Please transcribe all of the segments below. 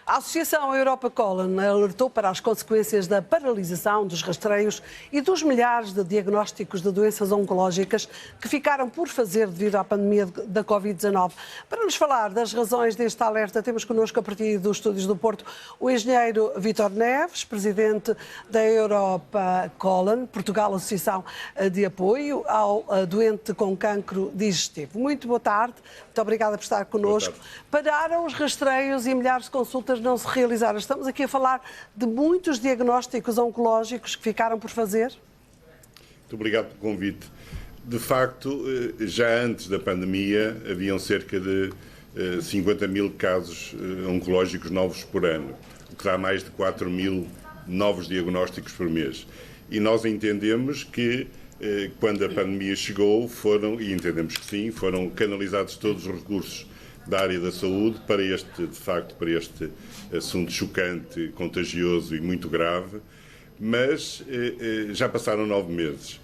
A Associação Europa Colon alertou para as consequências da paralisação dos rastreios e dos milhares de diagnósticos de doenças oncológicas que ficaram por fazer devido à pandemia da Covid-19. Para nos falar das razões deste alerta, temos connosco, a partir dos Estúdios do Porto, o engenheiro Vítor Neves, presidente da Europa Colon, Portugal, Associação de Apoio ao doente com cancro digestivo. Muito boa tarde, muito obrigada por estar connosco. Pararam os rastreios e milhares de consultas não se realizaram. Estamos aqui a falar de muitos diagnósticos oncológicos que ficaram por fazer? Muito obrigado pelo convite. De facto, já antes da pandemia, haviam cerca de 50 mil casos oncológicos novos por ano, o que dá mais de 4 mil novos diagnósticos por mês. E nós entendemos que, quando a pandemia chegou, e entendemos que sim, foram canalizados todos os recursos da área da saúde para este assunto chocante, contagioso e muito grave, mas já passaram 9 meses,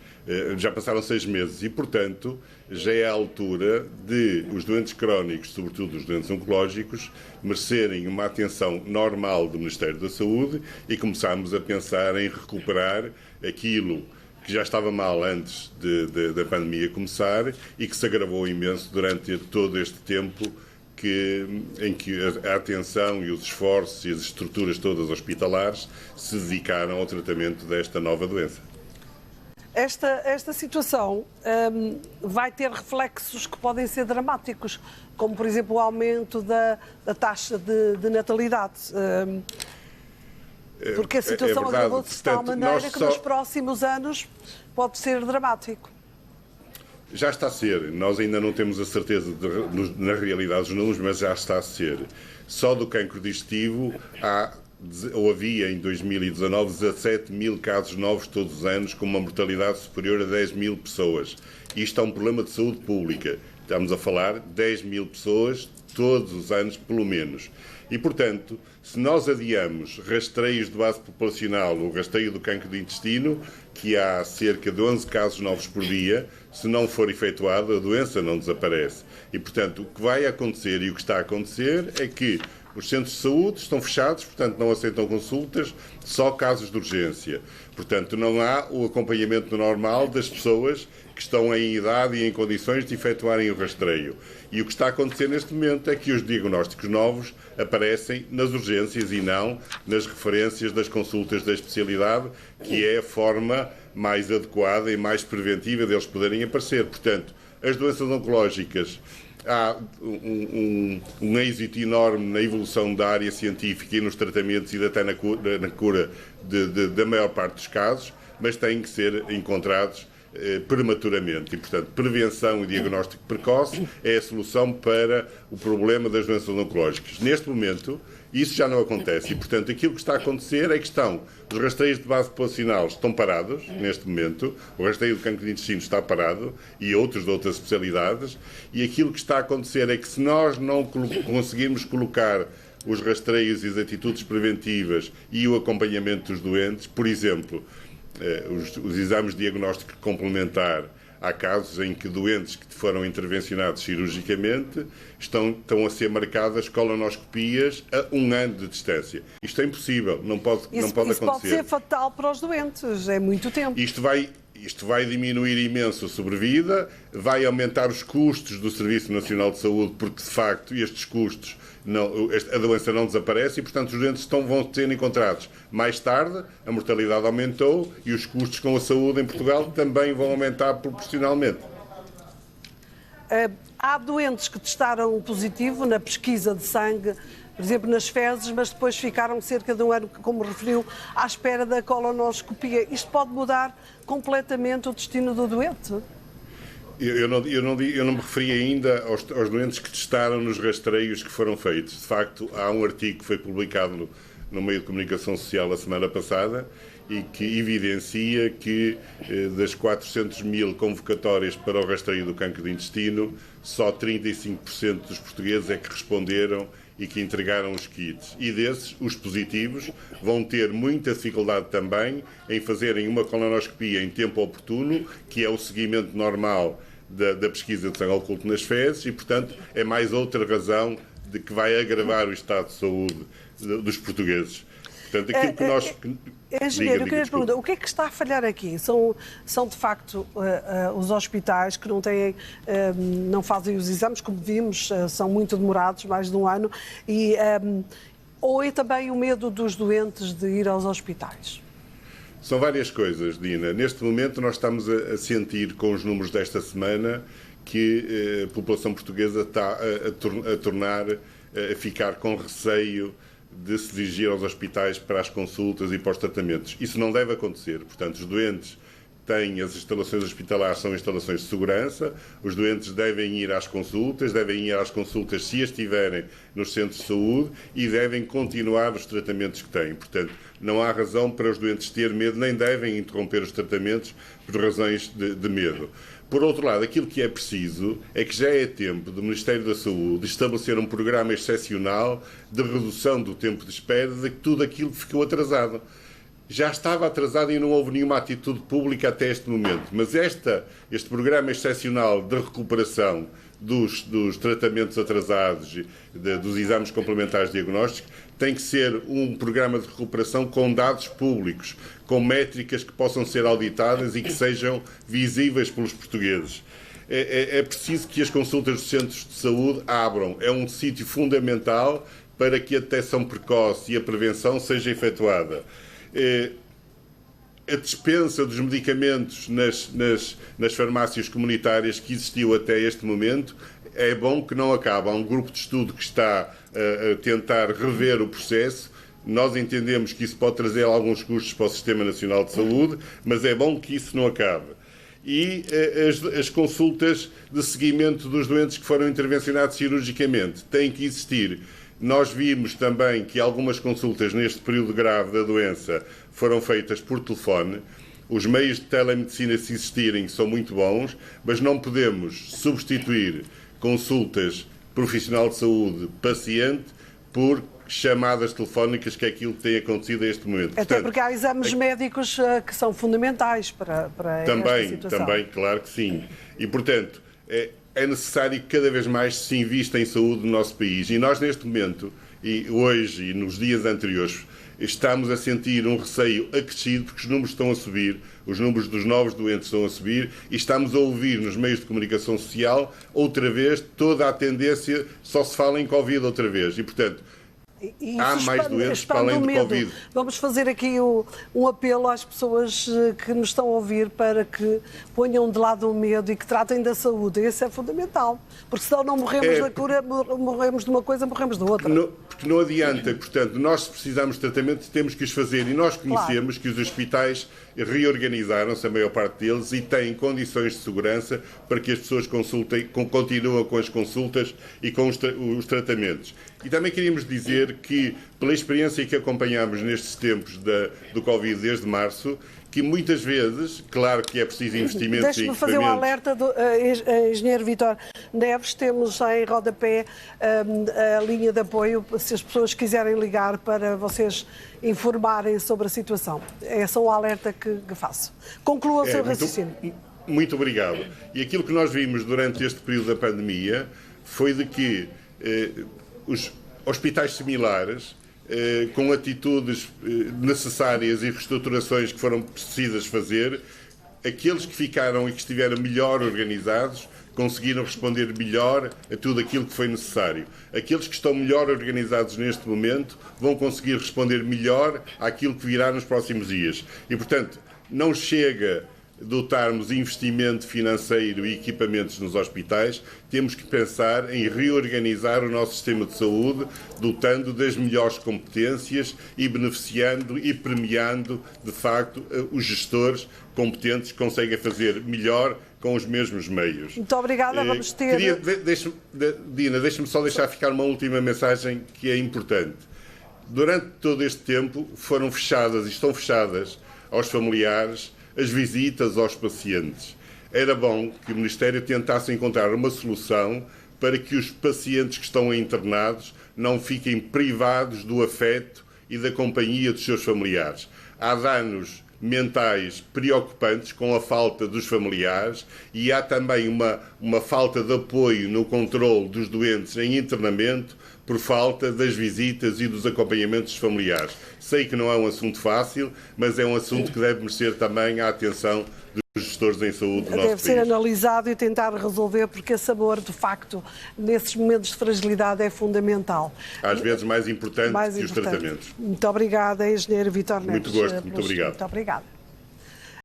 já passaram 6 meses e, portanto, já é a altura de os doentes crónicos, sobretudo os doentes oncológicos, merecerem uma atenção normal do Ministério da Saúde e começarmos a pensar em recuperar aquilo que já estava mal antes da pandemia começar e que se agravou imenso durante todo este tempo em que a atenção e os esforços e as estruturas todas hospitalares se dedicaram ao tratamento desta nova doença. Esta situação vai ter reflexos que podem ser dramáticos, como, por exemplo, o aumento da taxa de natalidade. Porque a situação agravou-se de tal maneira que nos próximos anos pode ser dramático. Já está a ser. Nós ainda não temos a certeza, na realidade, dos números, mas já está a ser. Só do cancro digestivo havia em 2019 17 mil casos novos todos os anos, com uma mortalidade superior a 10 mil pessoas. Isto é um problema de saúde pública. Estamos a falar de 10 mil pessoas todos os anos, pelo menos. E, portanto, se nós adiamos rastreios de base populacional, o rastreio do cancro do intestino, que há cerca de 11 casos novos por dia, se não for efetuado, a doença não desaparece. E, portanto, o que vai acontecer e o que está a acontecer é que os centros de saúde estão fechados, portanto, não aceitam consultas, só casos de urgência. Portanto, não há o acompanhamento normal das pessoas que estão em idade e em condições de efetuarem o rastreio. E o que está a acontecer neste momento é que os diagnósticos novos aparecem nas urgências e não nas referências das consultas da especialidade, que é a forma mais adequada e mais preventiva deles poderem aparecer. Portanto, as doenças oncológicas, há um êxito enorme na evolução da área científica e nos tratamentos e até na cura da maior parte dos casos, mas têm que ser encontrados prematuramente. E, portanto, prevenção e diagnóstico precoce é a solução para o problema das doenças oncológicas. Neste momento, isso já não acontece e, portanto, aquilo que está a acontecer é que os rastreios de base populacional estão parados, neste momento, o rastreio do cancro de intestino está parado e outros de outras especialidades, e aquilo que está a acontecer é que, se nós não conseguirmos colocar os rastreios e as atitudes preventivas e o acompanhamento dos doentes, por exemplo, os exames de diagnóstico complementar, há casos em que doentes que foram intervencionados cirurgicamente estão a ser marcadas colonoscopias a 1 ano de distância. Isto é impossível, não pode acontecer. Isso pode ser fatal para os doentes, é muito tempo. Isto vai diminuir imenso a sobrevida, vai aumentar os custos do Serviço Nacional de Saúde, porque, de facto, estes custos, a doença não desaparece e, portanto, os doentes vão ser encontrados mais tarde, a mortalidade aumentou e os custos com a saúde em Portugal também vão aumentar proporcionalmente. Há doentes que testaram positivo na pesquisa de sangue, por exemplo, nas fezes, mas depois ficaram cerca de 1 ano, como referiu, à espera da colonoscopia. Isto pode mudar completamente o destino do doente? Eu não me referi ainda aos doentes que testaram nos rastreios que foram feitos. De facto, há um artigo que foi publicado no meio de comunicação social a semana passada e que evidencia que das 400 mil convocatórias para o rastreio do cancro do intestino, só 35% dos portugueses é que responderam e que entregaram os kits. E desses, os positivos vão ter muita dificuldade também em fazerem uma colonoscopia em tempo oportuno, que é o seguimento normal da pesquisa de sangue oculto nas fezes, e, portanto, é mais outra razão de que vai agravar o estado de saúde dos portugueses. Portanto, aquilo que nós... Engenheiro, eu queria perguntar, o que é que está a falhar aqui? São de facto, os hospitais que não fazem os exames, como vimos, são muito demorados, mais de um ano, ou é também o medo dos doentes de ir aos hospitais? São várias coisas, Dina. Neste momento nós estamos a sentir, com os números desta semana, que a população portuguesa está a ficar com receio de se dirigir aos hospitais para as consultas e para os tratamentos. Isso não deve acontecer. Portanto, os doentes têm as instalações hospitalares, são instalações de segurança, os doentes devem ir às consultas se estiverem nos centros de saúde e devem continuar os tratamentos que têm. Portanto, não há razão para os doentes terem medo, nem devem interromper os tratamentos por razões de medo. Por outro lado, aquilo que é preciso é que já é tempo do Ministério da Saúde estabelecer um programa excepcional de redução do tempo de espera de tudo aquilo que ficou atrasado. Já estava atrasado e não houve nenhuma atitude pública até este momento. Mas este programa excepcional de recuperação dos tratamentos atrasados, dos exames complementares diagnósticos, tem que ser um programa de recuperação com dados públicos, com métricas que possam ser auditadas e que sejam visíveis pelos portugueses. É preciso que as consultas dos centros de saúde abram. É um sítio fundamental para que a detecção precoce e a prevenção seja efetuada. A dispensa dos medicamentos nas farmácias comunitárias que existiu até este momento, é bom que não acabe. Há um grupo de estudo que está a tentar rever o processo. Nós entendemos que isso pode trazer alguns custos para o Sistema Nacional de Saúde, mas é bom que isso não acabe. E as consultas de seguimento dos doentes que foram intervencionados cirurgicamente têm que existir. Nós vimos também que algumas consultas neste período grave da doença foram feitas por telefone. Os meios de telemedicina, se existirem, são muito bons, mas não podemos substituir consultas profissional de saúde paciente por chamadas telefónicas, que é aquilo que tem acontecido a este momento. Até porque há exames médicos que são fundamentais para esta situação. Também, claro que sim. E, portanto, é necessário que cada vez mais se invista em saúde no nosso país. E nós, neste momento, e hoje e nos dias anteriores, estamos a sentir um receio acrescido, porque os números estão a subir, os números dos novos doentes estão a subir, e estamos a ouvir nos meios de comunicação social, outra vez, toda a tendência, só se fala em Covid outra vez. E, portanto, há mais doentes para além do Covid. Vamos fazer aqui um apelo às pessoas que nos estão a ouvir para que ponham de lado o medo e que tratem da saúde. Esse é fundamental. Porque senão não morremos da cura, morremos de uma coisa, morremos da outra. Porque não adianta. Portanto, nós, se precisarmos de tratamento, temos que os fazer. E nós conhecemos que os hospitais reorganizaram-se, a maior parte deles, e têm condições de segurança para que as pessoas continuem com as consultas e com os tratamentos. E também queríamos dizer que, pela experiência que acompanhamos nestes tempos do Covid desde março, que muitas vezes, claro que é preciso investimentos e equipamentos... Deixe-me fazer um alerta, Engenheiro Vítor Neves, temos em rodapé a linha de apoio, se as pessoas quiserem ligar para vocês informarem sobre a situação. É só um alerta que faço. Conclua o seu raciocínio. Muito obrigado. E aquilo que nós vimos durante este período da pandemia foi de que os hospitais similares, com atitudes necessárias e reestruturações que foram precisas fazer, aqueles que ficaram e que estiveram melhor organizados conseguiram responder melhor a tudo aquilo que foi necessário. Aqueles que estão melhor organizados neste momento vão conseguir responder melhor àquilo que virá nos próximos dias. E, portanto, não chega dotarmos investimento financeiro e equipamentos nos hospitais, temos que pensar em reorganizar o nosso sistema de saúde, dotando das melhores competências e beneficiando e premiando, de facto, os gestores competentes que conseguem fazer melhor com os mesmos meios. Muito obrigada, vamos ter... Dina, deixa-me só deixar ficar uma última mensagem que é importante. Durante todo este tempo foram fechadas e estão fechadas aos familiares as visitas aos pacientes. Era bom que o Ministério tentasse encontrar uma solução para que os pacientes que estão internados não fiquem privados do afeto e da companhia dos seus familiares. Há danos mentais preocupantes com a falta dos familiares e há também uma falta de apoio no controle dos doentes em internamento por falta das visitas e dos acompanhamentos familiares. Sei que não é um assunto fácil, mas é um assunto que deve merecer também a atenção dos gestores em saúde do nosso país. Deve ser analisado e tentar resolver, porque esse amor, de facto, nesses momentos de fragilidade é fundamental. Às vezes mais importante que os tratamentos. Muito obrigada, engenheiro Vítor Neves. Muito gosto, muito obrigado. Muito obrigada.